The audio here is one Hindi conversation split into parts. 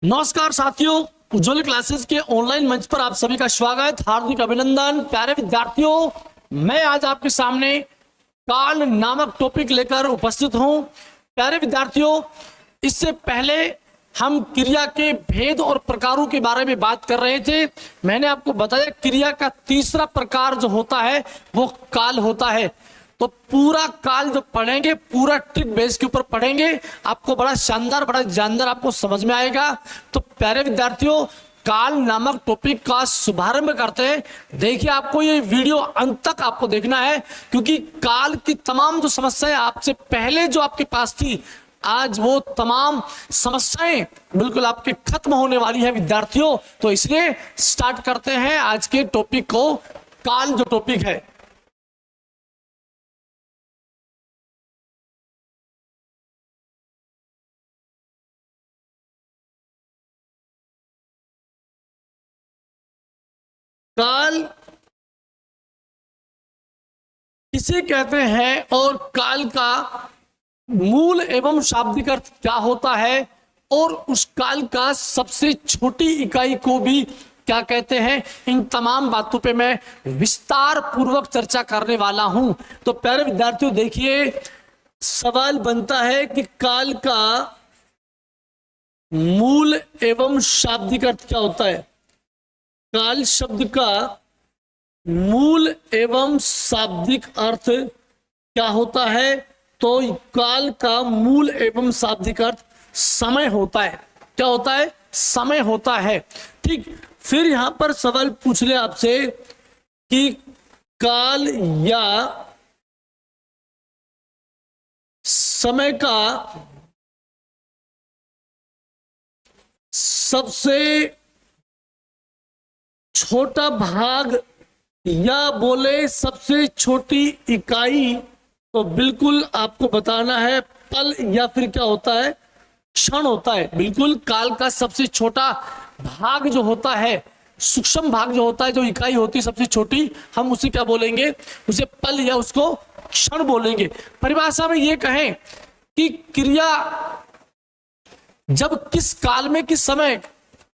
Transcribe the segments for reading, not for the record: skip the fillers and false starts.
नमस्कार साथियों, उज्ज्वल क्लासेस के ऑनलाइन मंच पर आप सभी का स्वागत, हार्दिक अभिनंदन। प्यारे विद्यार्थियों, मैं आज आपके सामने काल नामक टॉपिक लेकर उपस्थित हूं। प्यारे विद्यार्थियों, इससे पहले हम क्रिया के भेद और प्रकारों के बारे में बात कर रहे थे। मैंने आपको बताया क्रिया का तीसरा प्रकार जो होता है वो काल होता है। तो पूरा काल जो पढ़ेंगे, पूरा ट्रिक बेस के ऊपर पढ़ेंगे, आपको बड़ा शानदार, बड़ा जानदार आपको समझ में आएगा। तो प्यारे विद्यार्थियों, काल नामक टॉपिक का शुभारंभ करते हैं। देखिए, आपको ये वीडियो अंत तक आपको देखना है, क्योंकि काल की तमाम जो समस्याएं आपसे पहले जो आपके पास थी, आज वो तमाम समस्याएं बिल्कुल आपके खत्म होने वाली है विद्यार्थियों। तो इसलिए स्टार्ट करते हैं आज के टॉपिक को। काल जो टॉपिक है, काल किसे कहते हैं और काल का मूल एवं शाब्दिक अर्थ क्या होता है, और उस काल का सबसे छोटी इकाई को भी क्या कहते हैं, इन तमाम बातों पे मैं विस्तार पूर्वक चर्चा करने वाला हूं। तो प्यारे विद्यार्थियों, देखिए, सवाल बनता है कि काल का मूल एवं शाब्दिक अर्थ क्या होता है। काल शब्द का मूल एवं शाब्दिक अर्थ क्या होता है? तो काल का मूल एवं शाब्दिक अर्थ समय होता है। क्या होता है? समय होता है। ठीक, फिर यहां पर सवाल पूछ ले आपसे कि काल या समय का सबसे छोटा भाग या बोले सबसे छोटी इकाई, तो बिल्कुल आपको बताना है पल या फिर क्या होता है, क्षण होता है। बिल्कुल, काल का सबसे छोटा भाग जो होता है, सूक्ष्म भाग जो होता है, जो इकाई होती है सबसे छोटी, हम उसे क्या बोलेंगे? उसे पल या उसको क्षण बोलेंगे। परिभाषा में ये कहें कि क्रिया जब किस काल में, किस समय,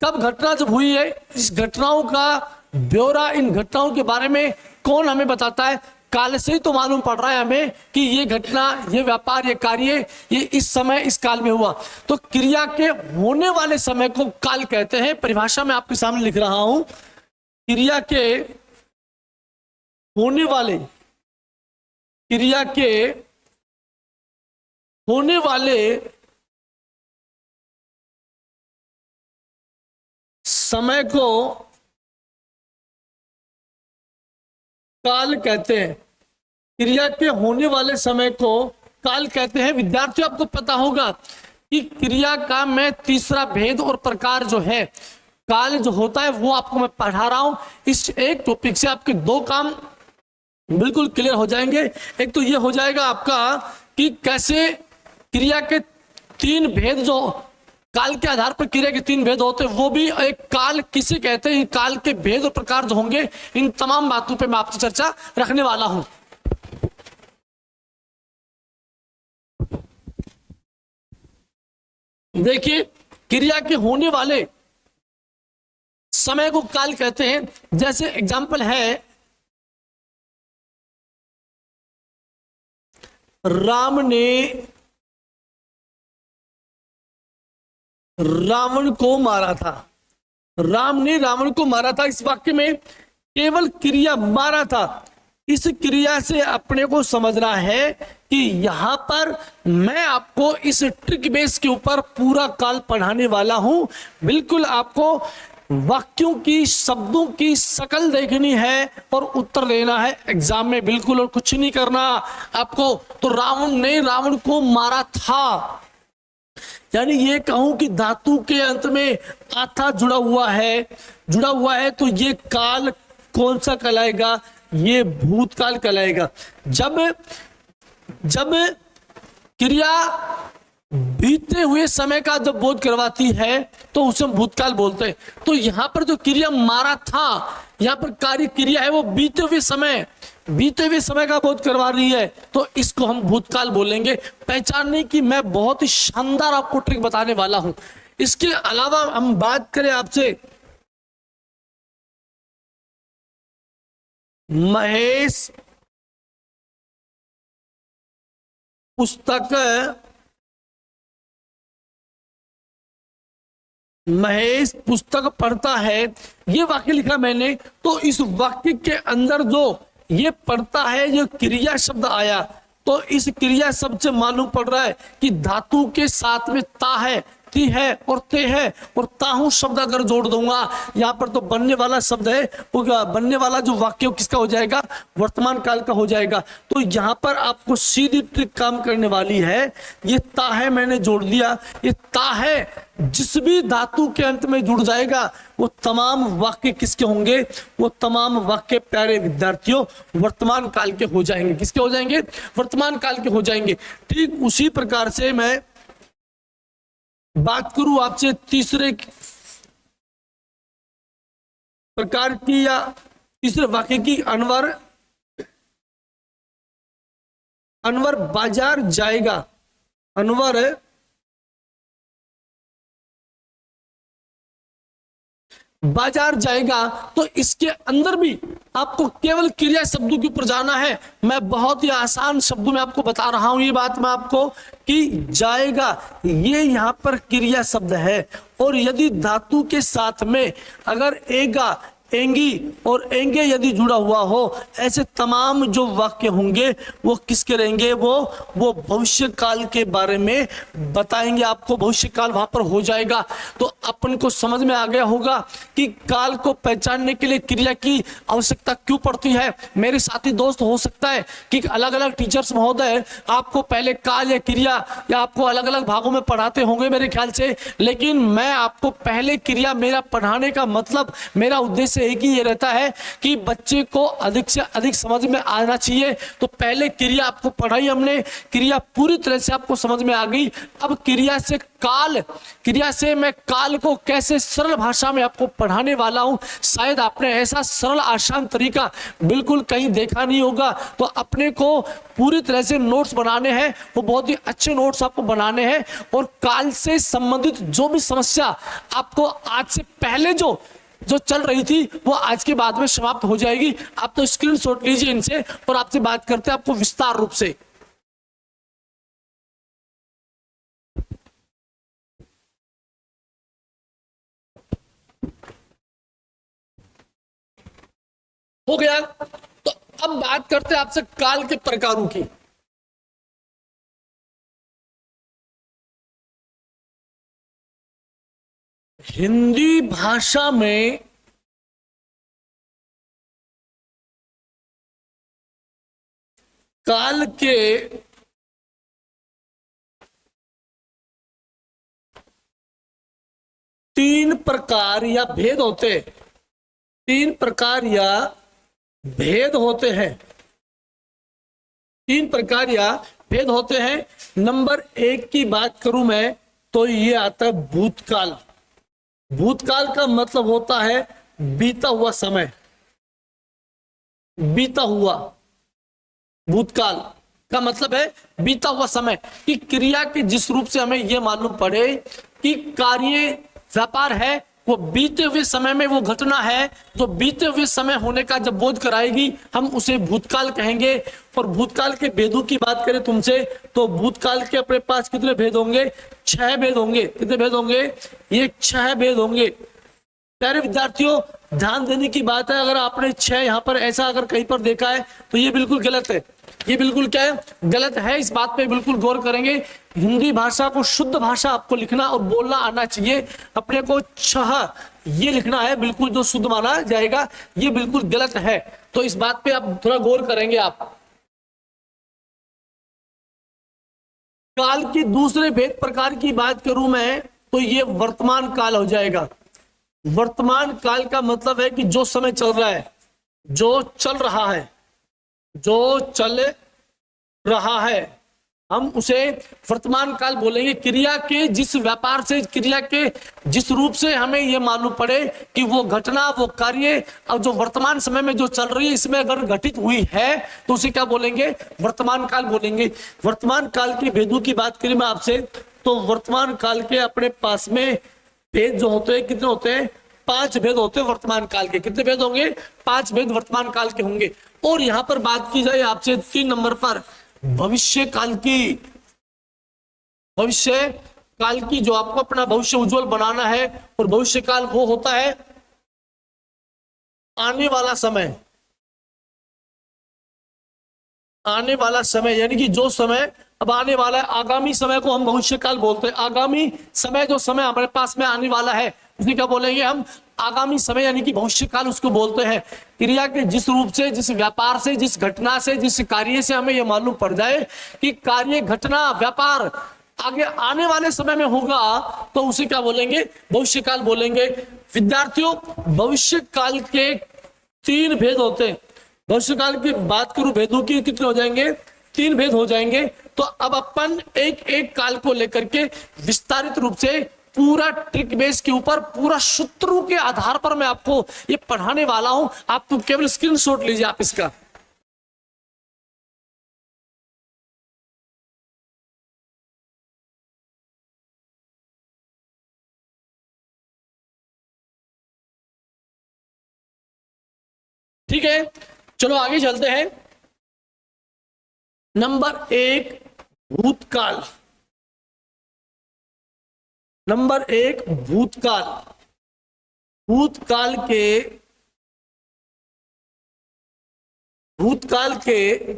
कब घटना जब हुई है, इस घटनाओं का ब्यौरा, इन घटनाओं के बारे में कौन हमें बताता है? काल से ही तो मालूम पड़ रहा है हमें कि ये घटना, ये व्यापार, ये कार्य, ये इस समय, इस काल में हुआ। तो क्रिया के होने वाले समय को काल कहते हैं। परिभाषा में आपके सामने लिख रहा हूं, क्रिया के होने वाले, क्रिया के होने वाले समय को काल कहते हैं। क्रिया के होने वाले समय को काल कहते हैं। विद्यार्थियों, आपको पता होगा कि क्रिया का मैं तीसरा भेद और प्रकार जो है, काल जो होता है, वो आपको मैं पढ़ा रहा हूं। इस एक टॉपिक से आपके दो काम बिल्कुल क्लियर हो जाएंगे। एक तो ये हो जाएगा आपका कि कैसे क्रिया के तीन भेद, जो काल के आधार पर क्रिया के तीन भेद होते हैं, वो भी एक काल किसे कहते हैं, काल के भेद और प्रकार जो होंगे, इन तमाम बातों पे मैं आपसे चर्चा रखने वाला हूं। देखिए, क्रिया के होने वाले समय को काल कहते हैं। जैसे एग्जाम्पल है, राम ने रावण को मारा था। राम ने रावण को मारा था। इस वाक्य में केवल क्रिया मारा था। इस क्रिया से अपने को समझना है कि यहां पर मैं आपको इस ट्रिक बेस के ऊपर पूरा काल पढ़ाने वाला हूं। बिल्कुल आपको वाक्यों की, शब्दों की शकल देखनी है और उत्तर देना है एग्जाम में, बिल्कुल, और कुछ नहीं करना आपको। तो रावण ने रावण को मारा था, यानी ये कहूं कि धातु के अंत में आथा जुड़ा हुआ है, तो ये काल कौन सा कहलाएगा? ये भूतकाल कहलाएगा। जब क्रिया बीते हुए समय का जब बोध करवाती है तो उसे हम भूतकाल बोलते हैं। तो यहां पर जो क्रिया मारा था, यहां पर कार्य क्रिया है, वो बीते हुए समय का बोध करवा रही है, तो इसको हम भूतकाल बोलेंगे। पहचानने की मैं बहुत ही शानदार आपको ट्रिक बताने वाला हूं। इसके अलावा हम बात करें आपसे महेश पुस्तक पढ़ता है, ये वाक्य लिखा मैंने। तो इस वाक्य के अंदर जो ये पढ़ता है, जो क्रिया शब्द आया, तो इस क्रिया शब्द से मालूम पड़ रहा है कि धातु के साथ में ता है, ती है और ते है, और ताहू शब्द अगर जोड़ दूंगा यहाँ पर तो बनने वाला शब्द है, वो बनने वाला जो वाक्य किसका हो जाएगा, वर्तमान काल का हो जाएगा। तो यहाँ पर आपको सीधी ट्रिक काम करने वाली है। ये ता है मैंने जोड़ दिया, ये ता है जिस भी धातु के अंत में जुड़ जाएगा वो तमाम वाक्य किसके होंगे, वो तमाम वाक्य प्यारे विद्यार्थियों वर्तमान काल के हो जाएंगे। किसके हो जाएंगे, वर्तमान काल के हो जाएंगे। ठीक उसी प्रकार से मैं बात करूं आपसे तीसरे प्रकार की या तीसरे वाक्य की, अनवर बाजार जाएगा। अनवर बाजार जाएगा, तो इसके अंदर भी आपको केवल क्रिया शब्दों के ऊपर जाना है। मैं बहुत ही आसान शब्दों में आपको बता रहा हूं ये बात मैं आपको, कि जाएगा ये यहाँ पर क्रिया शब्द है, और यदि धातु के साथ में अगर एगा, एंगी और एंगे यदि जुड़ा हुआ हो, ऐसे तमाम जो वाक्य होंगे वो किसके रहेंगे, वो भविष्य काल के बारे में बताएंगे आपको। भविष्य काल वहां पर हो जाएगा। तो अपन को समझ में आ गया होगा कि काल को पहचानने के लिए क्रिया की आवश्यकता क्यों पड़ती है। मेरे साथी दोस्त, हो सकता है कि अलग अलग टीचर्स महोदय आपको पहले काल या क्रिया या आपको अलग अलग भागों में पढ़ाते होंगे मेरे ख्याल से, लेकिन मैं आपको पहले क्रिया, मेरा पढ़ाने का मतलब, मेरा उद्देश्य एक ही ये रहता है कि बच्चे को अधिक से अधिक समझ में आना चाहिए। तो पहले क्रिया आपको पढ़ाई हमने, क्रिया पूरी तरह से आपको समझ में आ गई। अब क्रिया से मैं काल को कैसे सरल भाषा में आपको पढ़ाने वाला हूं। शायद आपने ऐसा सरल आसान तरीका बिल्कुल कहीं देखा नहीं होगा। तो अपने को पूरी तरह से नोट्स बनाने हैं, वो बहुत ही अच्छे नोट्स आपको बनाने हैं, और काल से संबंधित जो भी समस्या आपको आज से पहले जो चल रही थी वो आज के बाद में समाप्त हो जाएगी। आप तो स्क्रीनशॉट लीजिए इनसे और आपसे बात करते हैं आपको विस्तार रूप से। हो गया। तो अब बात करते हैं आपसे काल के प्रकारों की। हिंदी भाषा में काल के तीन प्रकार या भेद होते हैं। तीन प्रकार या भेद होते हैं। तीन प्रकार या भेद होते हैं। नंबर एक की बात करूं मैं तो ये आता है भूतकाल। भूतकाल का मतलब होता है बीता हुआ समय, बीता हुआ। भूतकाल का मतलब है बीता हुआ समय कि क्रिया के जिस रूप से हमें यह मालूम पड़े कि कार्य व्यापार है, वो बीते हुए समय में वो घटना है जो बीते हुए समय होने का जब बोध कराएगी हम उसे भूतकाल कहेंगे। और भूतकाल के भेदों की बात करें तुमसे तो भूतकाल के अपने पास कितने भेद होंगे, 6 भेद होंगे। कितने भेद होंगे, ये 6 भेद होंगे। प्यारे विद्यार्थियों ध्यान देने की बात है, अगर आपने 6 यहाँ पर ऐसा अगर कहीं पर देखा है तो ये बिल्कुल गलत है। ये बिल्कुल क्या है, गलत है। इस बात पे बिल्कुल गौर करेंगे। हिंदी भाषा को शुद्ध भाषा आपको लिखना और बोलना आना चाहिए। अपने को 6 ये लिखना है बिल्कुल जो शुद्ध माना जाएगा, ये बिल्कुल गलत है। तो इस बात पे आप थोड़ा गौर करेंगे। आप काल की दूसरे भेद प्रकार की बात करूं मैं तो ये वर्तमान काल हो जाएगा। वर्तमान काल का मतलब है कि जो समय चल रहा है, जो चल रहा है, जो चल रहा है, हम उसे वर्तमान काल बोलेंगे। क्रिया के जिस व्यापार से, क्रिया के जिस रूप से हमें यह मालूम पड़े कि वो घटना, वो कार्य और जो वर्तमान समय में जो चल रही है इसमें अगर घटित हुई है तो उसे क्या बोलेंगे, वर्तमान काल बोलेंगे। वर्तमान काल के भेदों की बात करें मैं आपसे तो वर्तमान काल के अपने पास में भेद जो होते हैं कितने होते हैं? 5 भेद होते हैं वर्तमान काल के। कितने भेद होंगे? 5 भेद वर्तमान काल के होंगे। और यहां पर बात की जाए आपसे 3 नंबर पर भविष्य काल की, भविष्य काल की जो आपको अपना भविष्य उज्जवल बनाना है, और भविष्य काल वो होता है आने वाला समय। आने वाला समय यानी कि जो समय अब आने वाला है, आगामी समय को हम भविष्य काल बोलते हैं। आगामी समय, जो समय हमारे पास में आने वाला है उसे क्या बोलेंगे हम? आगामी समय यानी कि भविष्य काल उसको बोलते हैं। क्रिया के जिस रूप से, जिस व्यापार से, जिस घटना से, जिस कार्य से हमें यह मालूम पड़ जाए कि कार्य, घटना, व्यापार आगे आने वाले समय में होगा, तो उसे क्या बोलेंगे? भविष्य काल बोलेंगे। विद्यार्थियों, भविष्य काल के 3 भेद होते हैं। भविष्य काल की बात करूं, भेदों की कितने हो जाएंगे? 3 भेद हो जाएंगे। तो अब अपन एक एक काल को लेकर के विस्तारित रूप से पूरा ट्रिक बेस के ऊपर, पूरा सूत्रों के आधार पर मैं आपको ये पढ़ाने वाला हूं। आप तो केवल स्क्रीनशॉट लीजिए आप इसका। ठीक है, चलो आगे चलते हैं। नंबर 1 भूतकाल। नंबर 1 भूतकाल। भूतकाल के, भूतकाल के,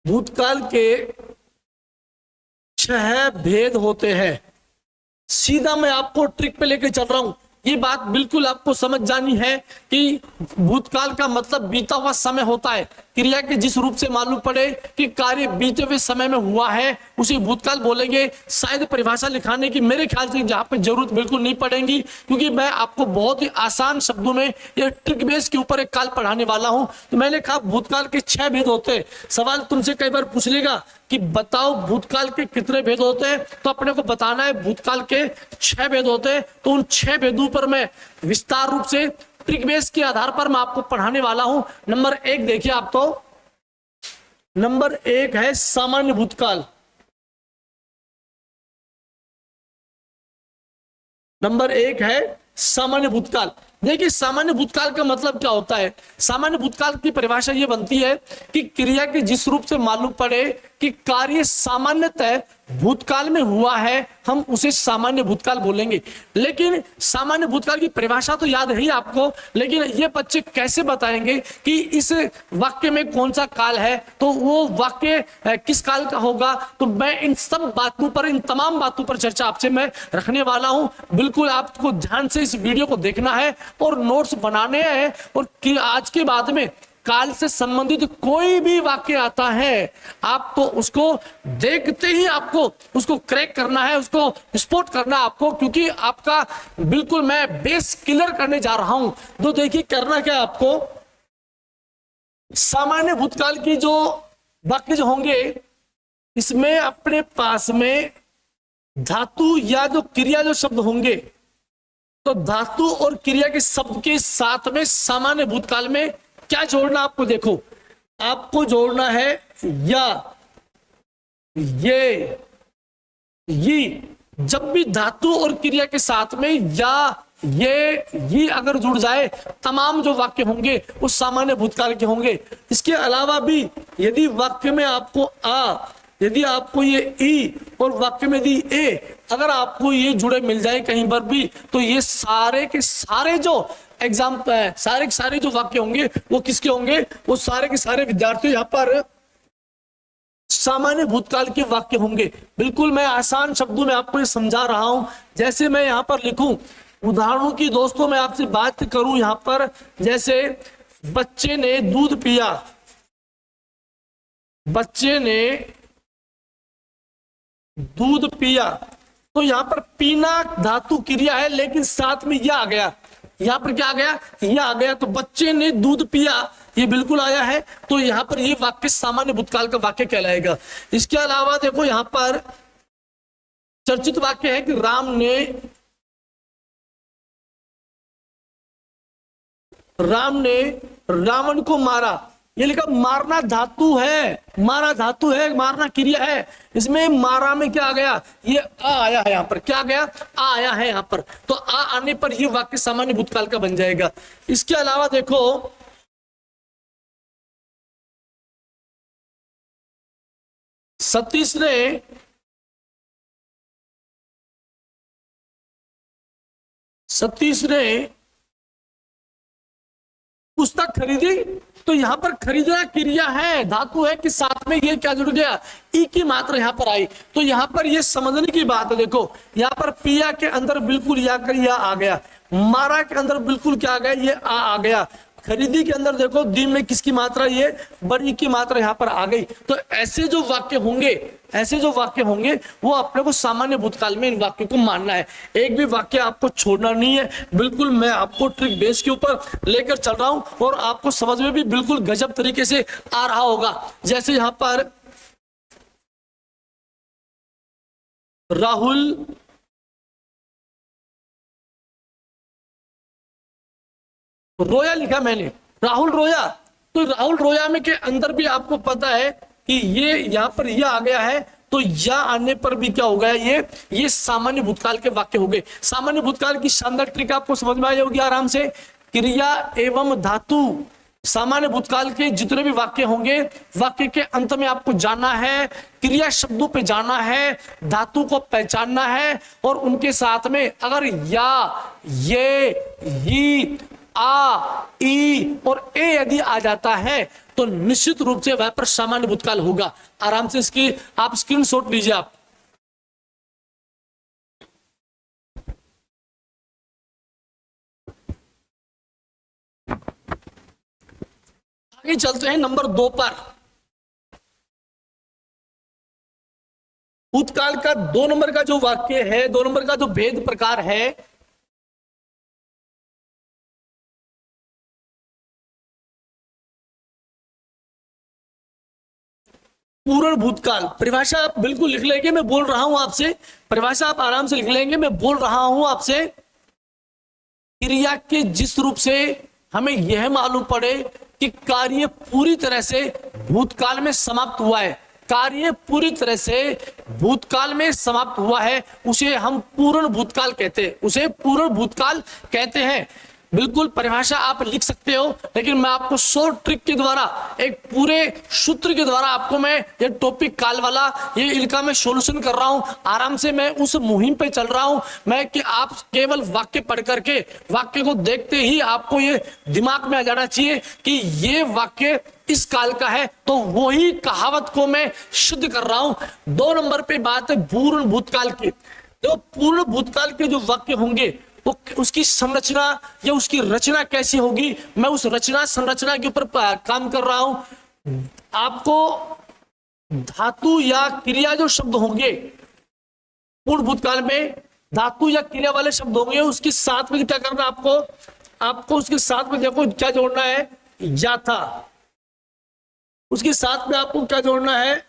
भूतकाल के 6 भेद होते हैं। सीधा मैं आपको ट्रिक पे लेके चल रहा हूं। ये बात बिल्कुल आपको समझ जानी है कि भूतकाल का मतलब बीता हुआ समय होता है। क्रिया के जिस रूप से मालूम पड़े कि कार्य बीते हुए समय में हुआ है उसे भूतकाल बोलेंगे। शायद परिभाषा लिखाने की मेरे ख्याल से जहां पे जरूरत बिल्कुल नहीं पड़ेगी, क्योंकि मैं आपको बहुत ही आसान शब्दों में ये ट्रिक बेस के ऊपर एक काल पढ़ाने वाला हूं। तो मैंने कहा भूतकाल के 6 भेद होते हैं। सवाल तुमसे कई बार पूछ लेगा कि बताओ भूतकाल के कितने भेद होते हैं, तो अपने को बताना है भूतकाल के 6 भेद होते हैं। तो उन 6 भेदों पर मैं विस्तार रूप से ट्रिक बेस के आधार पर मैं आपको पढ़ाने वाला हूं। नंबर 1 देखिए आप, तो नंबर 1 है सामान्य भूतकाल। नंबर 1 है सामान्य भूतकाल। देखिए सामान्य भूतकाल का मतलब क्या होता है? सामान्य भूतकाल की परिभाषा यह बनती है कि क्रिया के जिस रूप से मालूम पड़े कि कार्य सामान्यतः भूतकाल में हुआ है, हम उसे सामान्य भूतकाल बोलेंगे। लेकिन सामान्य भूतकाल की परिभाषा तो याद है ही आपको, लेकिन ये बच्चे कैसे बताएंगे कि इस वाक्य में कौन सा काल है, तो वो वाक्य किस काल का होगा। तो मैं इन सब बातों पर, इन तमाम बातों पर चर्चा आपसे मैं रखने वाला हूं। बिल्कुल आपको ध्यान से इस वीडियो को देखना है और नोट्स बनाने हैं। और आज के बाद में काल से संबंधित कोई भी वाक्य आता है, आप तो उसको देखते ही आपको उसको क्रैक करना है, उसको स्पॉट करना है आपको, क्योंकि आपका बिल्कुल मैं बेस क्लियर करने जा रहा हूं। तो देखिए करना क्या है आपको, सामान्य भूतकाल की जो वाक्य जो होंगे, इसमें अपने पास में धातु या जो क्रिया जो शब्द होंगे, तो धातु और क्रिया के शब्द के साथ में सामान्य भूतकाल में क्या जोड़ना आपको, देखो आपको जोड़ना है या, ये जब भी धातु और क्रिया के साथ में या ये अगर जुड़ जाए, तमाम जो वाक्य होंगे वो सामान्य भूतकाल के होंगे। इसके अलावा भी यदि वाक्य में आपको यदि आपको ये ई और वाक्य में यदि ए, अगर आपको ये जुड़े मिल जाए कहीं पर भी, तो ये सारे के सारे जो एग्जाम्पल है, सारे के सारे जो वाक्य होंगे वो किसके होंगे? वो सारे के सारे विद्यार्थी यहाँ पर सामान्य भूतकाल के वाक्य होंगे। बिल्कुल मैं आसान शब्दों में आपको ये समझा रहा हूं। जैसे मैं यहाँ पर लिखूं, उदाहरणों की दोस्तों मैं आपसे बात करूं यहाँ पर, जैसे बच्चे ने दूध पिया, बच्चे ने दूध पिया, तो यहां पर पीना धातु क्रिया है, लेकिन साथ में यह आ गया, यहां पर क्या आ गया? यह आ गया। तो बच्चे ने दूध पिया ये बिल्कुल आया है, तो यहां पर ये वाक्य सामान्य भूतकाल का वाक्य कहलाएगा। इसके अलावा देखो यहां पर चर्चित वाक्य है कि राम ने रावण को मारा, ये लिखा मारना धातु है, मारा धातु है, मारना क्रिया है। इसमें मारा में क्या आ गया, ये आ आया है यहाँ पर, क्या आ गया, आ आया है यहाँ पर। तो आ आने पर ये वाक्य सामान्य भूतकाल का बन जाएगा। इसके अलावा देखो सतीश ने पुस्तक खरीदी, तो यहां पर खरीदना क्रिया है, धातु है कि साथ में ये क्या जुड़ गया, ई की मात्रा यहां पर आई। तो यहां पर ये समझने की बात है। देखो यहां पर पिया के अंदर बिल्कुल या कर या आ गया, मारा के अंदर बिल्कुल क्या आ गया, ये आ गया। खरीदी के अंदर देखो दी में किसकी मात्रा, ये बड़ी की मात्रा यहां पर आ गई। तो ऐसे जो वाक्य होंगे, ऐसे जो वाक्य होंगे वो अपने को सामान्य भूतकाल में इन वाक्यों को मानना है। एक भी वाक्य आपको छोड़ना नहीं है। बिल्कुल मैं आपको ट्रिक बेस के ऊपर लेकर चल रहा हूं और आपको समझ में भी बिल्कुल गजब तरीके से आ रहा होगा। जैसे यहां पर राहुल रोया लिखा मैंने, राहुल रोया। तो राहुल रोया में के अंदर भी आपको पता है कि ये यहाँ पर यह आ गया है, तो या आने पर भी क्या हो गया, ये सामान्य भूतकाल के वाक्य हो गए। सामान्य भूतकाल की शानदार ट्रिक आपको समझ में आई होगी आराम से। क्रिया एवं धातु, सामान्य भूतकाल के जितने भी वाक्य होंगे, वाक्य के अंत में आपको जाना है, क्रिया शब्दों पे जाना है, धातु को पहचानना है, और उनके साथ में अगर या, ये, ही, आ, ई और ए यदि आ जाता है तो निश्चित रूप से वह पर सामान्य भूतकाल होगा। आराम से इसकी आप स्क्रीनशॉट लीजिए। आप आगे चलते हैं नंबर 2 पर। भूतकाल का 2 नंबर का जो वाक्य है, 2 नंबर का जो भेद प्रकार है, पूर्ण भूतकाल। परिभाषा आप बिल्कुल लिख लेंगे, मैं बोल रहा हूं आपसे, परिभाषा आप आराम से लिख लेंगे, मैं बोल रहा हूं आपसे। क्रिया के जिस रूप से हमें यह मालूम पड़े कि कार्य पूरी तरह से भूतकाल में समाप्त हुआ है, कार्य पूरी तरह से भूतकाल में समाप्त हुआ है, उसे हम पूर्ण भूतकाल कहते हैं, उसे पूर्ण भूतकाल कहते हैं। बिल्कुल परिभाषा आप लिख सकते हो, लेकिन मैं आपको शॉर्ट ट्रिक के द्वारा, एक पूरे सूत्र के द्वारा आपको मैं ये टॉपिक काल वाला ये इनका मैं सॉल्यूशन कर रहा हूं। आराम से मैं उस मुहिम पे चल रहा हूं मैं कि आप केवल वाक्य पढ़ करके, वाक्य को देखते ही आपको ये दिमाग में आ जाना चाहिए कि ये वाक्य इस काल का है, तो वही कहावत को मैं सिद्ध कर रहा हूं। 2 नंबर पे बात है पूर्ण भूतकाल की। तो पूर्ण भूतकाल के जो वाक्य होंगे वो उसकी संरचना या उसकी रचना कैसी होगी, मैं उस रचना संरचना के ऊपर काम कर रहा हूं। आपको धातु या क्रिया जो शब्द होंगे पूर्ण भूतकाल में, धातु या क्रिया वाले शब्द होंगे, उसके साथ में क्या करना आपको उसके साथ में देखो क्या जोड़ना है, या था। उसके साथ में आपको क्या जोड़ना है,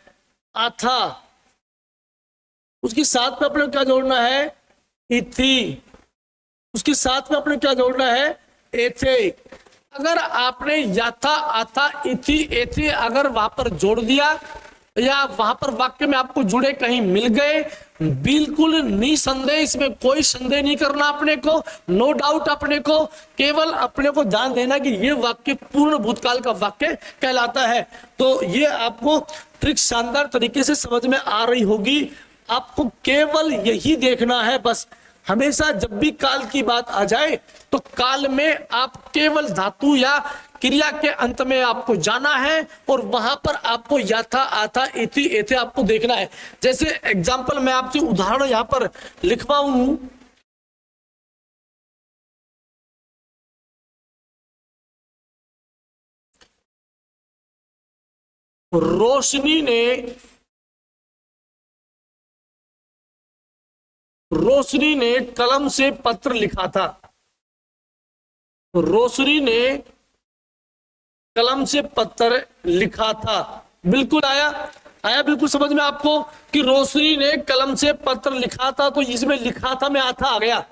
आथा। उसके साथ में अपने क्या जोड़ना है, इथी। उसके साथ में अपने क्या जोड़ना है, एथे। अगर आपने याथा, आथा, इथी, एथे अगर वहां पर जोड़ दिया या वहां पर वाक्य में आपको जुड़े कहीं मिल गए, बिल्कुल निसंदेह, इसमें कोई संदेह नहीं करना अपने को, नो डाउट अपने को, केवल अपने को ध्यान देना कि ये वाक्य पूर्ण भूतकाल का वाक्य कहलाता है। तो ये आपको ट्रिक शानदार तरीके से समझ में आ रही होगी। आपको केवल यही देखना है बस, हमेशा जब भी काल की बात आ जाए तो काल में आप केवल धातु या क्रिया के अंत में आपको जाना है और वहां पर आपको याथा, आथा, इति, एथे आपको देखना है। जैसे एग्जांपल मैं आपसे उदाहरण यहां पर लिखवाऊं। रोशनी ने कलम से पत्र लिखा था। रोशनी ने कलम से पत्र लिखा था। बिल्कुल आया बिल्कुल समझ में आपको कि रोशनी ने कलम से पत्र लिखा था। तो इसमें लिखा था में आथा आ गया,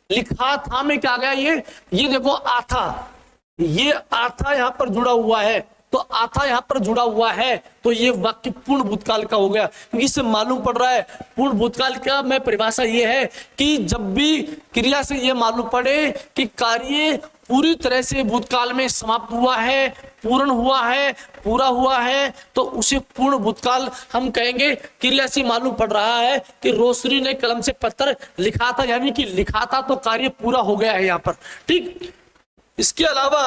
लिखा था में क्या आ गया, ये देखो आथा, ये आथा यहां पर जुड़ा हुआ है। तो आता यहाँ पर जुड़ा हुआ है, तो ये वाक्य पूर्ण भूतकाल का हो गया। क्योंकि इससे मालूम पड़ रहा है पूर्ण भूतकाल का में परिभाषा ये है कि जब भी क्रिया से ये मालूम पड़े कि कार्य पूरी तरह से भूतकाल में समाप्त हुआ है, पूर्ण हुआ है, पूरा हुआ है, तो उसे पूर्ण भूतकाल हम कहेंगे। क्रिया से मालूम पड़ रहा है कि रोशनी ने कलम से पत्थर लिखा था, यानी कि लिखा था, तो कार्य पूरा हो गया है यहाँ पर। ठीक, इसके अलावा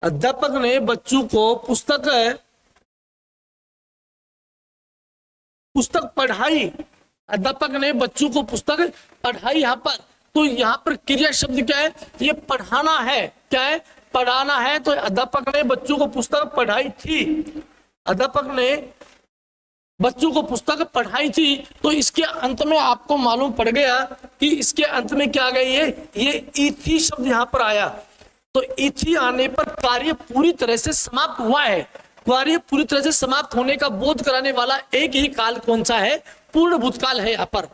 अध्यापक ने बच्चों को पुस्तक पढ़ाई। अध्यापक ने बच्चों को पुस्तक पढ़ाई। यहाँ पर तो यहाँ पर क्रिया शब्द क्या है, ये पढ़ाना है। क्या है, पढ़ाना है। तो अध्यापक ने बच्चों को पुस्तक पढ़ाई थी, अध्यापक ने बच्चों को पुस्तक पढ़ाई थी। तो इसके अंत में आपको मालूम पड़ गया कि इसके अंत में क्या आ गई है, ये इथी शब्द यहाँ पर आया। तो इथी आने पर कार्य पूरी तरह से समाप्त हुआ है। कार्य पूरी तरह से समाप्त होने का बोध कराने वाला एक ही काल कौन सा है, पूर्ण भूतकाल है यहाँ पर।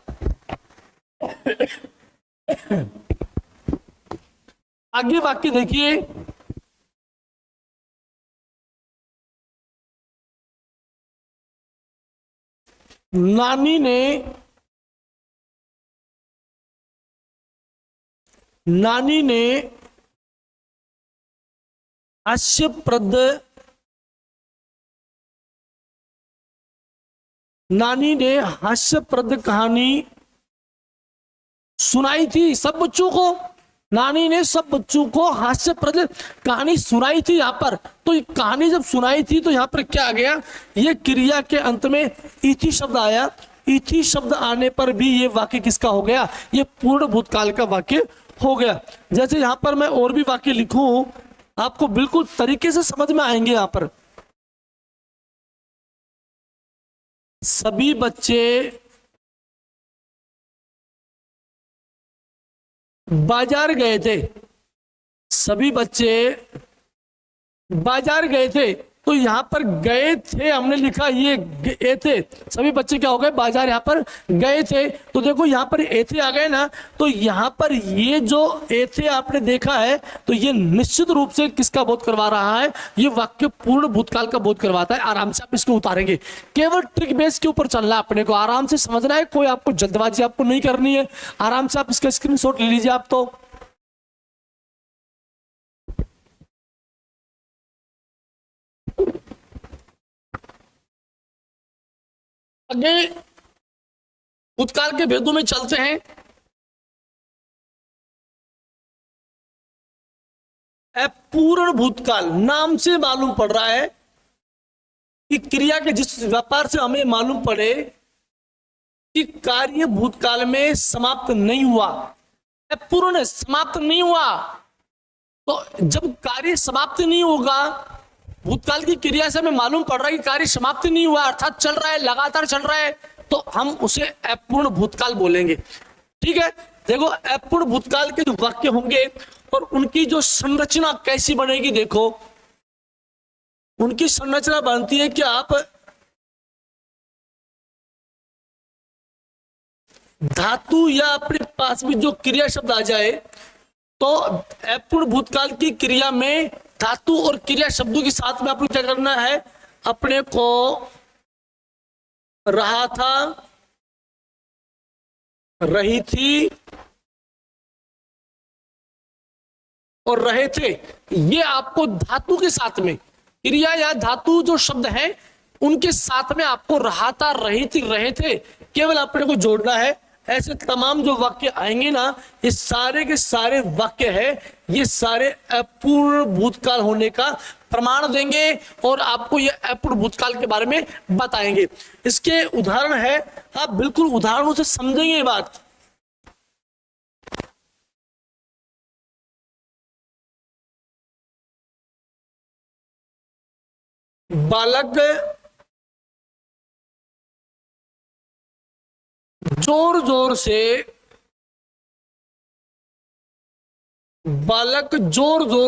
आगे वाक्य देखिए, नानी ने हास्यप्रद कहानी सुनाई थी सब बच्चों को। नानी ने सब बच्चों को हास्यप्रद कहानी सुनाई थी। यहाँ पर तो कहानी जब सुनाई थी तो यहाँ पर क्या आ गया, ये क्रिया के अंत में इथी शब्द आया। इथी शब्द आने पर भी ये वाक्य किसका हो गया, ये पूर्ण भूतकाल का वाक्य हो गया। जैसे यहाँ पर मैं और भी वाक्य लिखूं, आपको बिल्कुल तरीके से समझ में आएंगे। यहाँ पर सभी बच्चे बाजार गए थे। सभी बच्चे बाजार गए थे। तो यहाँ पर गए थे हमने लिखा, ये गए थे। सभी बच्चे क्या हो गए, बाजार यहाँ पर गए थे। तो देखो यहाँ पर ए थे आ गए ना। तो यहाँ पर ये जो ए थे आपने देखा है, तो ये निश्चित रूप से किसका बोध करवा रहा है, ये वाक्य पूर्ण भूतकाल का बोध करवाता है। आराम से आप इसको उतारेंगे, केवल ट्रिक बेस के ऊपर चलना है अपने को, आराम से समझना है। कोई आपको जल्दबाजी आपको नहीं करनी है। आराम से आप इसका स्क्रीनशॉट ले लीजिए आप। तो आगे भूतकाल के भेदों में चलते हैं। अपूर्ण भूतकाल नाम से मालूम पड़ रहा है कि क्रिया के जिस व्यापार से हमें मालूम पड़े कि कार्य भूतकाल में समाप्त नहीं हुआ, अपूर्ण समाप्त नहीं हुआ। तो जब कार्य समाप्त नहीं होगा, भूतकाल की क्रिया से हमें मालूम पड़ रहा है कि कार्य समाप्त नहीं हुआ, अर्थात चल रहा है, लगातार चल रहा है, तो हम उसे अपूर्ण भूतकाल बोलेंगे। ठीक है, देखो अपूर्ण भूतकाल के जो वाक्य होंगे और उनकी जो संरचना कैसी बनेगी, देखो उनकी संरचना बनती है कि आप धातु या अपने पास में जो क्रिया शब्द आ जाए, तो अपूर्ण भूतकाल की क्रिया में धातु और क्रिया शब्दों के साथ में आपको क्या करना है, अपने को रहा था, रही थी और रहे थे, ये आपको धातु के साथ में क्रिया या धातु जो शब्द है उनके साथ में आपको रहा था, रही थी, रहे थे, केवल अपने को जोड़ना है। ऐसे तमाम जो वाक्य आएंगे ना, ये सारे के सारे वाक्य है, ये सारे अपूर्ण भूतकाल होने का प्रमाण देंगे और आपको ये अपूर्ण भूतकाल के बारे में बताएंगे। इसके उदाहरण है, आप बिल्कुल उदाहरणों से समझेंगे ये बात। बालक जोर जोर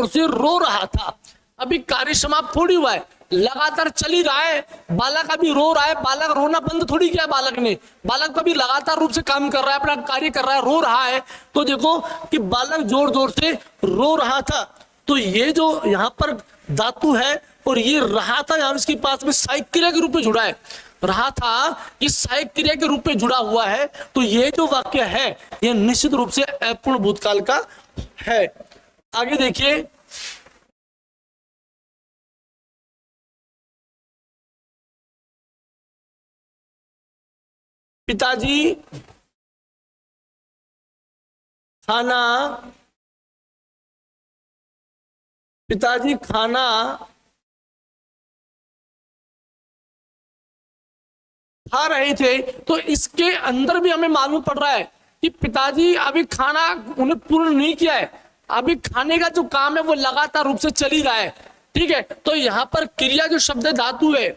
से रो रहा था। अभी कार्य समाप्त थोड़ी हुआ है, लगातार चल ही रहा है। बालक अभी रो रहा है, बालक रोना बंद थोड़ी किया बालक ने, बालक अभी लगातार रूप से काम कर रहा है, अपना कार्य कर रहा है, रो रहा है। तो देखो कि बालक जोर जोर से रो रहा था। तो ये जो यहाँ पर धातु है और ये रहा था, यहाँ इसके पास में सहायक क्रिया के रूप में जुड़ा है। रहा था ये सहायक क्रिया के रूप में जुड़ा हुआ है। तो ये जो वाक्य है ये निश्चित रूप से अपूर्ण भूतकाल का है। आगे देखिए, पिताजी खाना खा रहे थे। तो इसके अंदर भी हमें मालूम पड़ रहा है कि पिताजी अभी खाना उन्हें पूर्ण नहीं किया है, अभी खाने का जो काम है वो लगातार रूप से चल ही रहा है। ठीक है, तो यहां पर क्रिया जो शब्द है धातु है,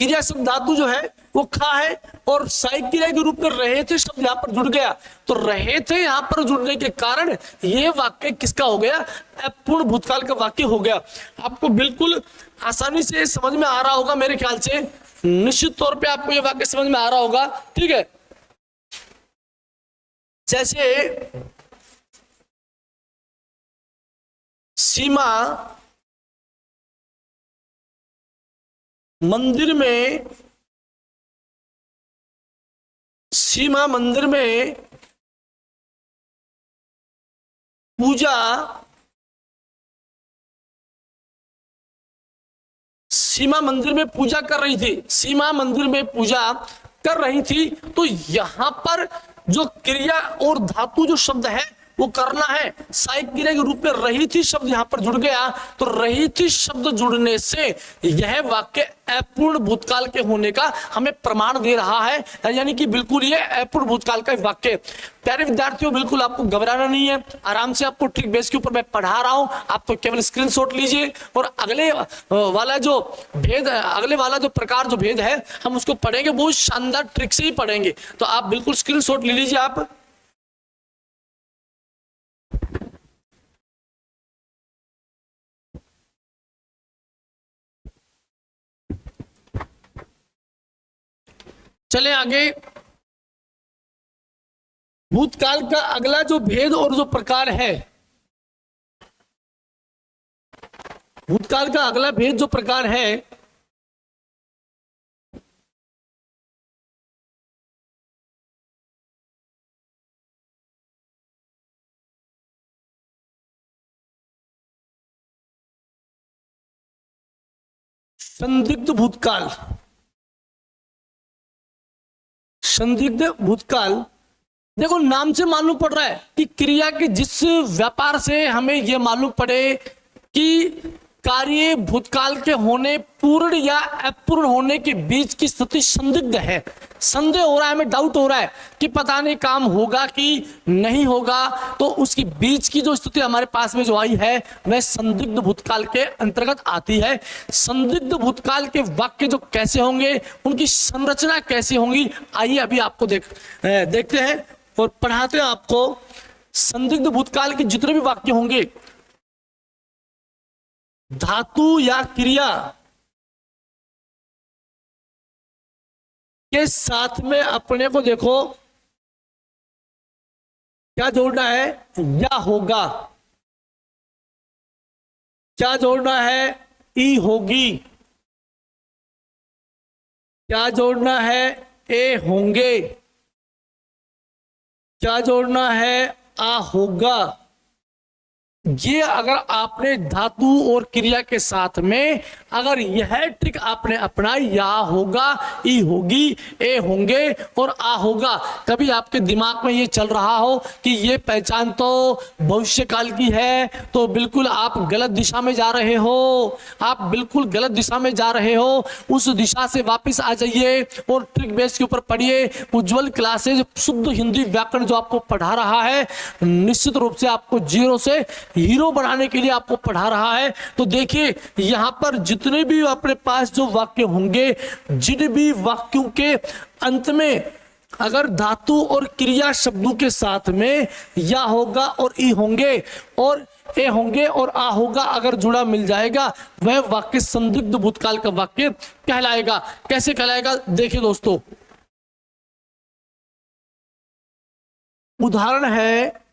क्रिया शब्द धातु जो है वो खा है, और सहायक क्रिया के रूप में रहे थे शब्द यहाँ पर जुड़ गया। तो रहे थे यहाँ पर जुड़ने के कारण ये वाक्य किसका हो गया? अपूर्ण भूतकाल का वाक्य हो गया। आपको बिल्कुल आसानी से समझ में आ रहा होगा मेरे ख्याल से, निश्चित तौर पे आपको ये वाक्य समझ में आ रहा होगा। ठीक है, जैसे सीमा मंदिर में पूजा सीमा मंदिर में पूजा कर रही थी, सीमा मंदिर में पूजा कर रही थी। तो यहां पर जो क्रिया और धातु जो शब्द है वो करना है, सहायक क्रिया के रूप में रही थी शब्द यहां पर जुड़ गया। तो रही थी शब्द जुड़ने से यह वाक्य अपूर्ण भूतकाल के होने का हमें प्रमाण दे रहा है, यानी कि बिल्कुल ये अपूर्ण भूतकाल का वाक्य। प्यारे विद्यार्थियों, बिल्कुल आपको घबराना नहीं है, आराम से आपको ट्रिक बेस के ऊपर मैं पढ़ा रहा हूं, आप तो केवल स्क्रीनशॉट लीजिए और अगले वाला जो प्रकार जो भेद है हम उसको पढ़ेंगे, बहुत शानदार ट्रिक से ही पढ़ेंगे। तो आप बिल्कुल स्क्रीनशॉट ले लीजिए आप। चले आगे, भूतकाल का अगला जो भेद और जो प्रकार है, भूतकाल का अगला भेद जो प्रकार है संदिग्ध भूतकाल। संदिग्ध भूतकाल, देखो नाम से मालूम पड़ रहा है कि क्रिया के जिस व्यापार से हमें यह मालूम पड़े कि कार्य भूतकाल के होने, पूर्ण या अपूर्ण होने के बीच की स्थिति संदिग्ध है, संदेह हो रहा है, हमें डाउट हो रहा है कि पता नहीं काम होगा कि नहीं होगा। तो उसकी बीच की जो स्थिति हमारे पास में जो आई है वह संदिग्ध भूतकाल के अंतर्गत आती है। संदिग्ध भूतकाल के वाक्य जो कैसे होंगे, उनकी संरचना कैसी होंगी, आइए अभी आपको देखते हैं और पढ़ाते हैं आपको। संदिग्ध भूतकाल के जितने भी वाक्य होंगे, धातु या क्रिया के साथ में अपने को देखो क्या जोड़ना है, या होगा, क्या जोड़ना है, ई होगी, क्या जोड़ना है, ए होंगे, क्या जोड़ना है, आ होगा। ये अगर आपने धातु और क्रिया के साथ में अगर यह ट्रिक आपने अपनाई, या होगा, ई होगी, ए होंगे और आ होगा, कभी आपके दिमाग में ये चल रहा हो कि ये पहचान तो भविष्य काल की है, तो बिल्कुल आप गलत दिशा में जा रहे हो, आप बिल्कुल गलत दिशा में जा रहे हो। उस दिशा से वापस आ जाइए और ट्रिक बेस के ऊपर पढ़िए। उज्जवल क्लासेज शुद्ध हिंदी व्याकरण जो आपको पढ़ा रहा है, निश्चित रूप से आपको 0 से हीरो बनाने के लिए आपको पढ़ा रहा है। तो देखिए यहां पर जितने भी अपने पास जो वाक्य होंगे, जिन भी वाक्यों के अंत में अगर धातु और क्रिया शब्दों के साथ में या होगा और ई होंगे और ए होंगे और आ होगा अगर जुड़ा मिल जाएगा, वह वाक्य संदिग्ध भूतकाल का वाक्य कहलाएगा। कैसे कहलाएगा देखिए दोस्तों, उदाहरण है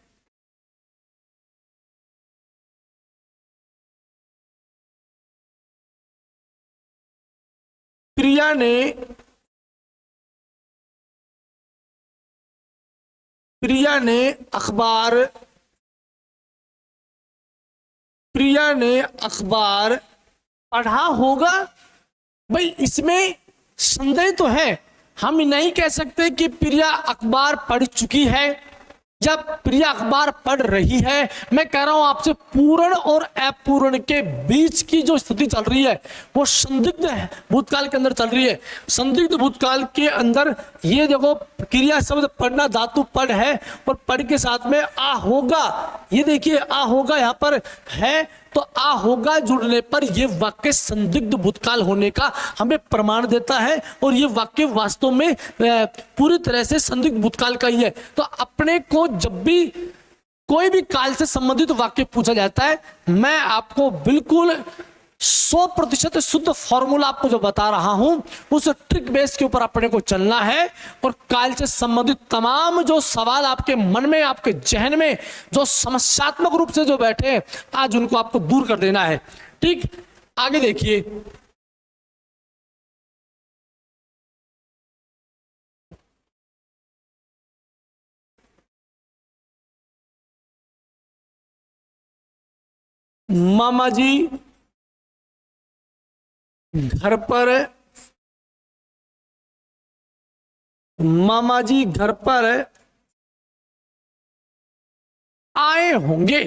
प्रिया ने अखबार पढ़ा होगा। भाई इसमें संदेह तो है, हम नहीं कह सकते कि प्रिया अखबार पढ़ चुकी है या प्रिया अखबार पढ़ रही है। मैं कह रहा हूं आपसे पूर्ण और अपूर्ण के बीच की जो स्थिति चल रही है वो संदिग्ध भूतकाल के अंदर चल रही है। संदिग्ध भूतकाल के अंदर ये देखो क्रिया शब्द पढ़ना, धातु पढ़ है और पढ़ के साथ में आ होगा, ये देखिए आ होगा यहां पर है, तो आ होगा जुड़ने पर यह वाक्य संदिग्ध भूतकाल होने का हमें प्रमाण देता है और यह वाक्य वास्तव में पूरी तरह से संदिग्ध भूतकाल का ही है। तो अपने को जब भी कोई भी काल से संबंधित वाक्य पूछा जाता है, मैं आपको बिल्कुल 100% शुद्ध फॉर्मूला आपको जो बता रहा हूं उस ट्रिक बेस के ऊपर अपने को चलना है और काल से संबंधित तमाम जो सवाल आपके मन में, आपके जहन में जो समस्यात्मक रूप से जो बैठे हैं, आज उनको आपको दूर कर देना है। ठीक, आगे देखिए, मामा जी घर पर आए होंगे।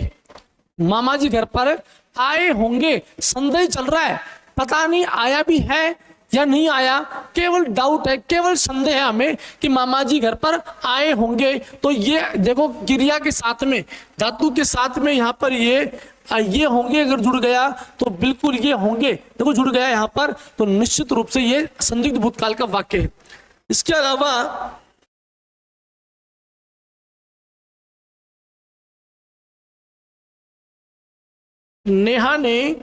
मामा जी घर पर आए होंगे, संदेह चल रहा है, पता नहीं आया भी है या नहीं आया, केवल डाउट है, केवल संदेह है हमें कि मामा जी घर पर आए होंगे। तो ये देखो क्रिया के साथ में, धातु के साथ में यहां पर ये होंगे अगर जुड़ गया तो बिल्कुल ये होंगे, देखो जुड़ गया यहां पर, तो निश्चित रूप से ये संदिग्ध भूतकाल का वाक्य है। इसके अलावा नेहा ने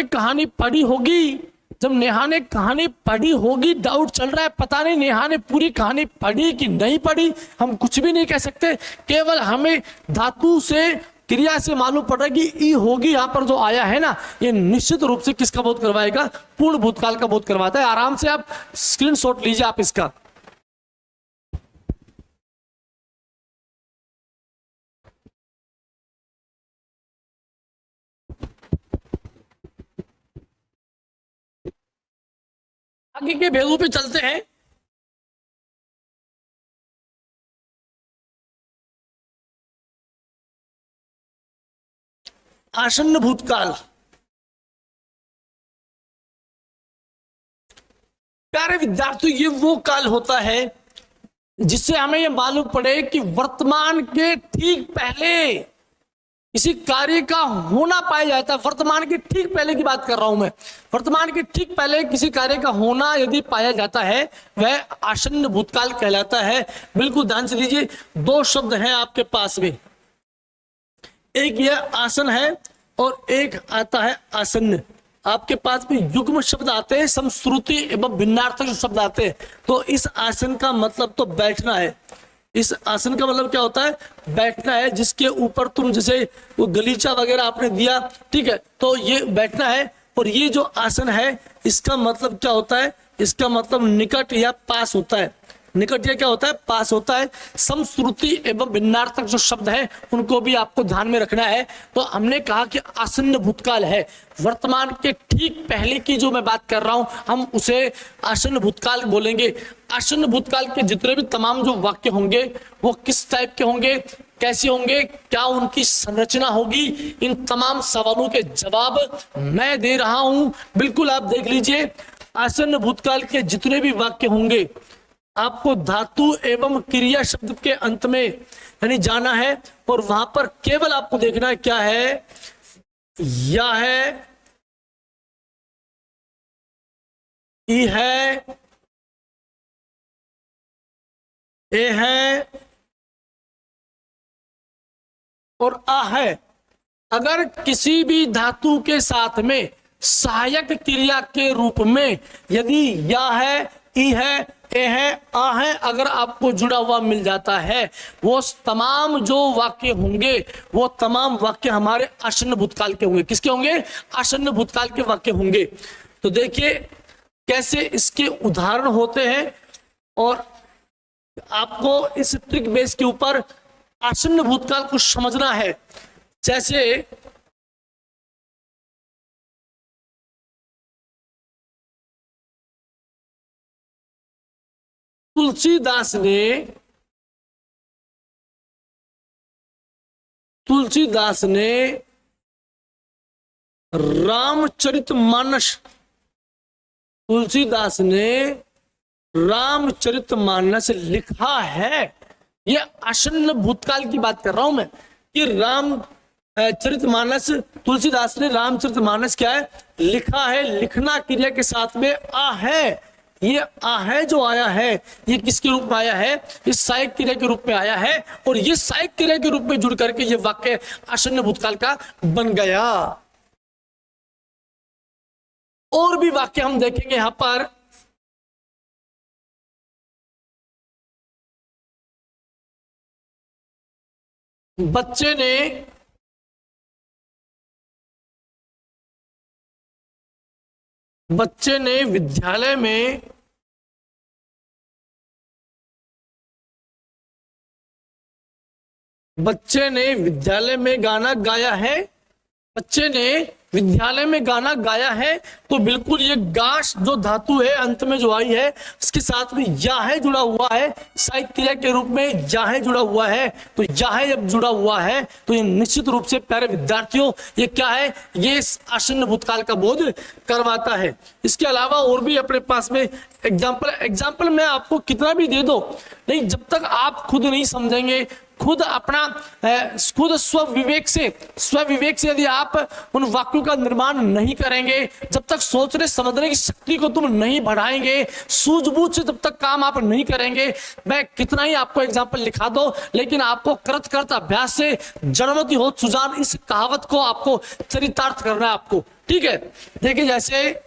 कहानी पढ़ी होगी। जब नेहा ने कहानी पढ़ी होगी, डाउट चल रहा है, पता नहीं नेहा ने पूरी कहानी पढ़ी कि नहीं पढ़ी, हम कुछ भी नहीं कह सकते, केवल हमें धातु से, क्रिया से मालूम पड़ रहा है कि ई होगी यहां पर जो आया है ना, ये निश्चित रूप से किसका बोध करवाएगा, पूर्ण भूतकाल का बोध करवाता है। आराम से आप स्क्रीनशॉट लीजिए आप इसका। आगे के पहलू पे चलते हैं। आसन्न भूतकाल। प्यारे विद्यार्थियों, ये वो काल होता है जिससे हमें ये मालूम पड़े कि वर्तमान के ठीक पहले किसी कार्य का होना पाया जाता है। वर्तमान के ठीक पहले की बात कर रहा हूं मैं, वर्तमान के ठीक पहले किसी कार्य का होना यदि पाया जाता है वह आसन्न भूतकाल कहलाता है। बिल्कुल ध्यान से लीजिए, दो शब्द हैं आपके पास में, एक यह आसन है और एक आता है आसन्न। आपके पास में युग्म शब्द आते हैं, समश्रुति एवं भिन्नार्थक शब्द आते हैं। तो इस आसन का मतलब तो बैठना है। इस आसन का मतलब क्या होता है, बैठना है, जिसके ऊपर तुम जैसे वो गलीचा वगैरह आपने दिया, ठीक है, तो ये बैठना है। और ये जो आसन है इसका मतलब क्या होता है, इसका मतलब निकट या पास होता है। निकट या क्या होता है, पास होता है। समश्रुति एवं भिन्नार्थक जो शब्द है उनको भी आपको ध्यान में रखना है। तो हमने कहा कि आसन्न भूतकाल है, वर्तमान के ठीक पहले की जो मैं बात कर रहा हूं हम उसे आसन्न भूतकाल बोलेंगे। आसन्न भूतकाल के जितने भी तमाम जो वाक्य होंगे वो किस टाइप के होंगे, कैसे होंगे, क्या उनकी संरचना होगी, इन तमाम सवालों के जवाब मैं दे रहा हूं। बिल्कुल आप देख लीजिए, आसन्न भूतकाल के जितने भी वाक्य होंगे आपको धातु एवं क्रिया शब्द के अंत में यानी जाना है, और वहां पर केवल आपको देखना है क्या है, या है, ई है, ए है और आ है। अगर किसी भी धातु के साथ में सहायक क्रिया के रूप में यदि या है, ई है, ए है, आ है अगर आपको जुड़ा हुआ मिल जाता है, वो तमाम जो वाक्य होंगे वो तमाम वाक्य हमारे आसन्न भूतकाल के होंगे। किसके होंगे? आसन्न भूतकाल के वाक्य होंगे। तो देखिए कैसे इसके उदाहरण होते हैं, और आपको इस ट्रिक बेस के ऊपर आसन्न भूतकाल को समझना है। जैसे तुलसीदास ने रामचरितमानस, तुलसीदास ने रामचरितमानस लिखा है। ये आसन्न भूतकाल की बात कर रहा हूं मैं कि रामचरितमानस, तुलसीदास ने रामचरितमानस क्या है? लिखा है। लिखना क्रिया के साथ में आ है। ये आ है जो आया है, ये किसके रूप में आया है? इस सहायक क्रिया के रूप में आया है, और ये सहायक क्रिया के रूप में जुड़ करके ये वाक्य आसन्न भूतकाल का बन गया। और भी वाक्य हम देखेंगे यहां पर। बच्चे ने विद्यालय में गाना गाया है। बच्चे ने विद्यालय में गाना गाया है, तो बिल्कुल ये गाश जो धातु है अंत में जो आई है इसके साथ में या है जुड़ा हुआ है। सहायक क्रिया के रूप में या है जुड़ा हुआ है, तो या है जब जुड़ा हुआ है तो ये निश्चित रूप से प्यारे विद्यार्थियों ये क्या है? ये आसन्न भूतकाल का बोध करवाता है। इसके अलावा और भी अपने पास में एग्जाम्पल मैं आपको कितना भी दे दो, नहीं जब तक आप खुद नहीं समझेंगे, खुद स्वविवेक से यदि आप उन वाक्यों का निर्माण नहीं करेंगे, जब तक सोचने समझने की शक्ति को तुम नहीं बढ़ाएंगे, सूझबूझ से जब तक काम आप नहीं करेंगे, मैं कितना ही आपको एग्जाम्पल लिखा दो, लेकिन आपको करत अभ्यास से जड़मति हो सुजान, इस कहावत को आपको चरितार्थ करना है आपको। ठीक है, देखिए जैसे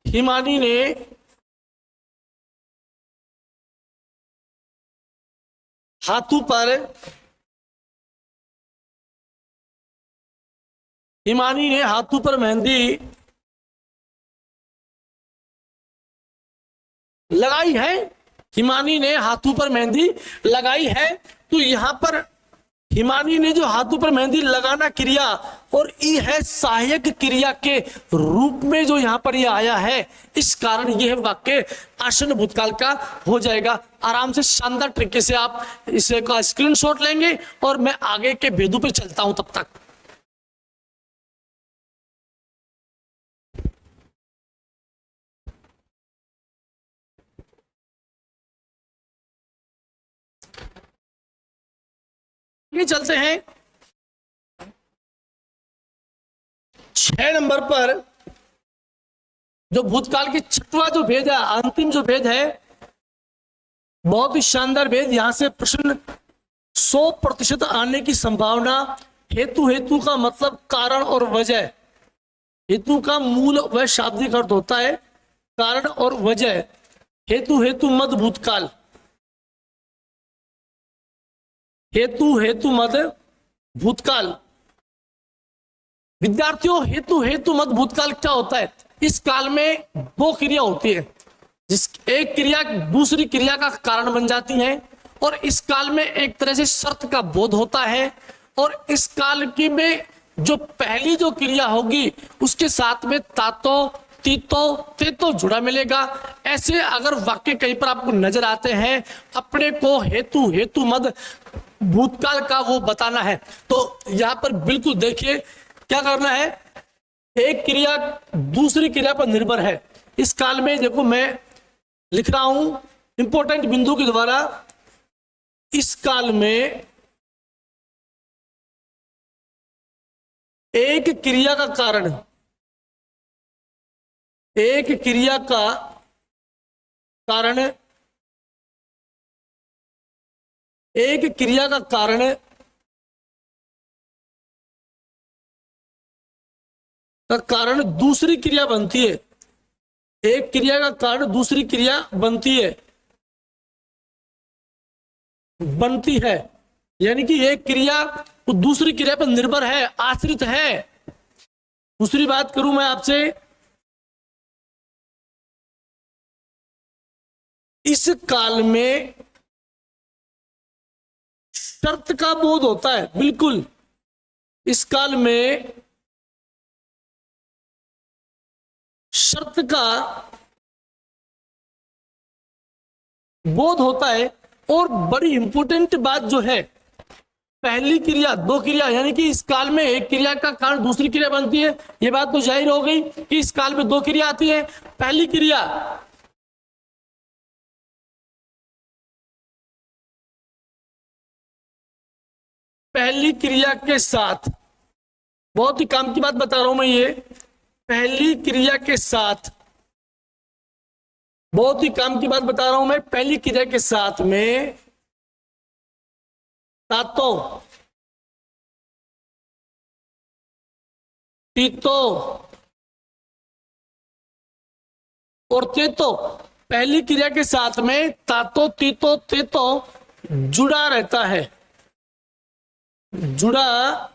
हिमानी ने हाथों पर मेहंदी लगाई है। हिमानी ने हाथों पर मेहंदी लगाई है, तो यहां पर हिमानी ने जो हाथों पर मेहंदी लगाना क्रिया और ई है सहायक क्रिया के रूप में जो यहां पर ये आया है, इस कारण यह वाक्य आसन्न भूतकाल का हो जाएगा। आराम से शानदार तरीके से आप इसे का स्क्रीनशॉट लेंगे और मैं आगे के भेदों पे चलता हूं तब तक। चलते हैं 6 नंबर पर, जो भूतकाल की छठवां जो भेद है, अंतिम जो भेद है, बहुत ही शानदार भेद। यहां से प्रश्न 100% आने की संभावना। हेतु का मतलब कारण और वजह। हेतु का मूल व शाब्दिक अर्थ होता है कारण और वजह। हेतु मद भूतकाल, हेतु मद भूतकाल। विद्यार्थियों, हेतु मद भूतकाल क्या होता है? इस काल में 2 क्रिया होती है, जिस एक क्रिया दूसरी क्रिया का कारण बन जाती है, और इस काल में एक तरह से शर्त का बोध होता है, और इस काल की में जो पहली जो क्रिया होगी उसके साथ में तातो तीतो तेतो जुड़ा मिलेगा। ऐसे अगर वाक्य कहीं पर आपको नजर आते हैं, अपने को हेतु हेतु मद भूतकाल का वो बताना है, तो यहां पर बिल्कुल देखिए क्या करना है। एक क्रिया दूसरी क्रिया पर निर्भर है। इस काल में देखो मैं लिख रहा हूं इंपॉर्टेंट बिंदु के द्वारा, इस काल में एक क्रिया का कारण, एक क्रिया का कारण, एक क्रिया का कारण दूसरी क्रिया बनती है। एक क्रिया का कारण दूसरी क्रिया बनती है, यानी कि एक क्रिया वो दूसरी क्रिया पर निर्भर है, आश्रित है। दूसरी बात करूं मैं आपसे, इस काल में शर्त का बोध होता है। बिल्कुल इस काल में शर्त का बोध होता है। और बड़ी इंपॉर्टेंट बात जो है, पहली क्रिया दो क्रिया, यानी कि इस काल में एक क्रिया का कारण दूसरी क्रिया बनती है। यह बात तो जाहिर हो गई कि इस काल में दो क्रिया आती है। पहली क्रिया के साथ, बहुत ही काम की बात बता रहा हूं मैं, ये पहली क्रिया के साथ, बहुत ही काम की बात बता रहा हूं मैं, पहली क्रिया के साथ में तातो तीतो और तेतो, पहली क्रिया के साथ में तातो तीतो तेतो जुड़ा रहता है, जुड़ा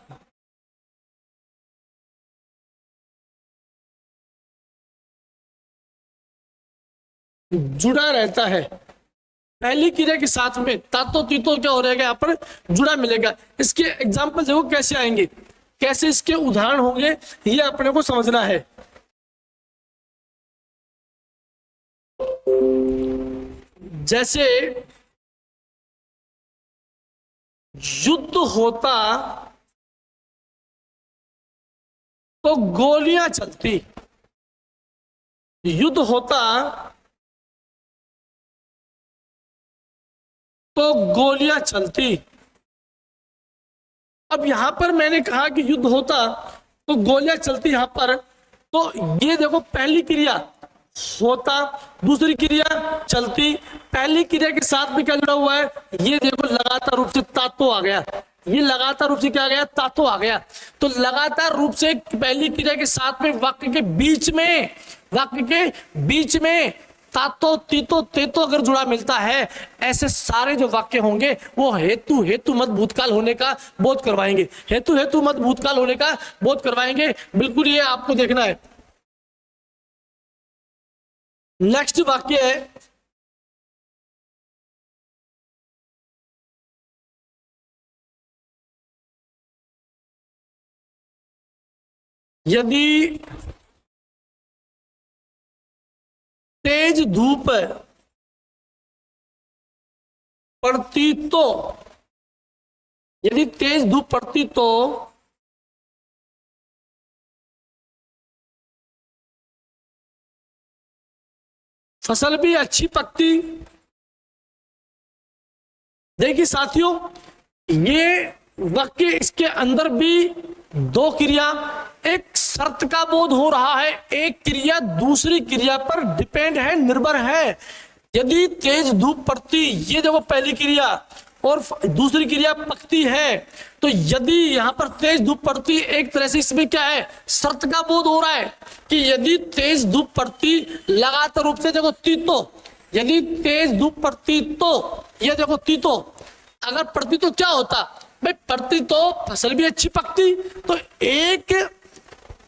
रहता है। पहली क्रिया के साथ में तातो तीतो क्या हो रहेगा, यहां पर जुड़ा मिलेगा। इसके एग्जाम्पल देखो कैसे आएंगे, कैसे इसके उदाहरण होंगे, ये अपने को समझना है। जैसे युद्ध होता तो गोलियां चलती, युद्ध होता तो गोलियां चलती। अब यहां पर मैंने कहा कि युद्ध होता तो गोलियां चलती, यहां पर तो ये देखो पहली क्रिया होता, दूसरी क्रिया चलती, पहली क्रिया के साथ भी क्या जुड़ा हुआ है, ये देखो लगातार रूप से तातो आ गया, ये लगातार रूप से क्या आ गया, तातो आ गया। तो लगातार रूप से पहली क्रिया के साथ में वाक्य के बीच में तातो तीतो तेतो अगर जुड़ा मिलता है, ऐसे सारे जो वाक्य होंगे वो हेतु हेतु मत भूतकाल होने का बोध करवाएंगे, हेतु हेतु मत भूतकाल होने का बोध करवाएंगे। बिल्कुल ये आपको देखना है। नेक्स्ट वाक्य है, यदि तेज धूप पड़ती तो, यदि तेज धूप पड़ती तो फसल भी अच्छी पकती। देखिए साथियों, ये वाक्य, इसके अंदर भी दो क्रिया, एक शर्त का बोध हो रहा है, एक क्रिया दूसरी क्रिया पर डिपेंड है, निर्भर है। यदि तेज धूप पड़ती, ये देखो पहली क्रिया, और दूसरी क्रिया पकती है, तो यदि यहां पर तेज धूप पड़ती, एक तरह से इसमें क्या है, शर्त का बोध हो रहा है कि यदि तेज धूप पड़ती, लगातार रूप से देखो तीतो, यदि तेज धूप पड़ती तो, ये देखो तीतो, अगर पड़ती तो क्या होता भाई, पड़ती तो फसल भी अच्छी पकती। तो एक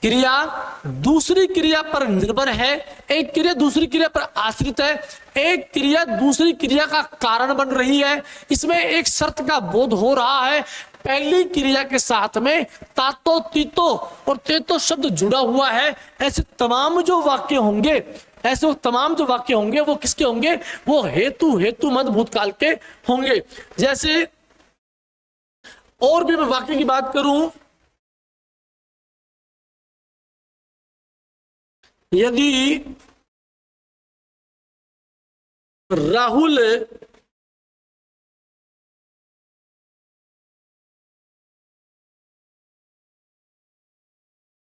क्रिया दूसरी क्रिया पर निर्भर है, एक क्रिया दूसरी क्रिया पर आश्रित है, एक क्रिया दूसरी क्रिया का कारण बन रही है, इसमें एक शर्त का बोध हो रहा है। पहली क्रिया के साथ में तातो, तीतो और तेतो शब्द जुड़ा हुआ है, ऐसे तमाम जो वाक्य होंगे, ऐसे वो तमाम जो वाक्य होंगे वो किसके होंगे? वो हेतु, हेतु मत भूतकाल के होंगे। जैसे और भी मैं वाक्य की बात करूं, यदि राहुल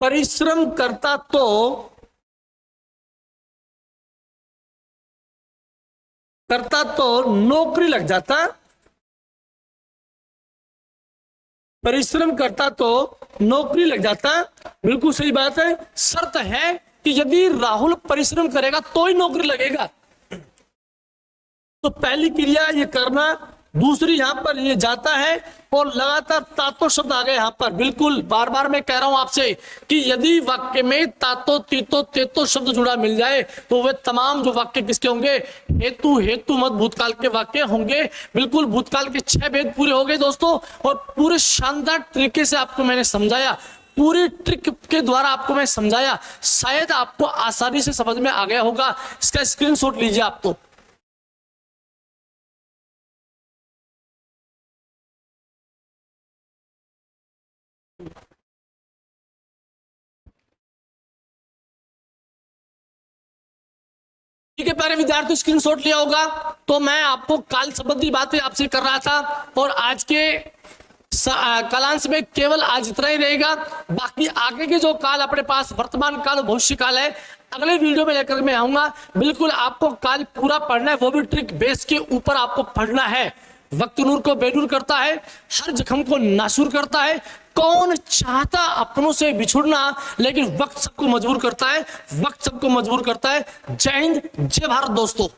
परिश्रम करता तो नौकरी लग जाता। परिश्रम करता तो नौकरी लग जाता, बिल्कुल सही बात है। शर्त है कि यदि राहुल परिश्रम करेगा तो ही नौकरी लगेगा। तो पहली क्रिया ये करना, दूसरी यहां पर ये जाता है और लगातार तातो शब्द आ गए यहां पर। बिल्कुल बार बार मैं कह रहा हूं आपसे कि यदि वाक्य में तातो, तीतो, तेतो शब्द जुड़ा मिल जाए तो वे तमाम जो वाक्य किसके होंगे? हेतु, हेतु मत भूतकाल के वाक्य होंगे। बिल्कुल भूतकाल के 6 भेद पूरे हो गए दोस्तों, और पूरे शानदार तरीके से आपको मैंने समझाया, पूरी ट्रिक के द्वारा आपको मैं समझाया। शायद आपको आसानी से समझ में आ गया होगा। इसका स्क्रीनशॉट लीजिए आप। तो ठीक है प्यारे विद्यार्थी, स्क्रीनशॉट लिया होगा। तो मैं आपको काल संबंधी बातें आपसे कर रहा था, और आज के कालांश में केवल आज इतना ही रहेगा। बाकी आगे के जो काल अपने पास वर्तमान काल, भविष्य काल है, अगले वीडियो में लेकर मैं आऊंगा। बिल्कुल आपको काल पूरा पढ़ना है, वो भी ट्रिक बेस के ऊपर आपको पढ़ना है। वक्त नूर को बेनूर करता है, हर जख्म को नासूर करता है। कौन चाहता अपनों से बिछुड़ना, लेकिन वक्त सबको मजबूर करता है, वक्त सबको मजबूर करता है। जय हिंद, जय भारत दोस्तों।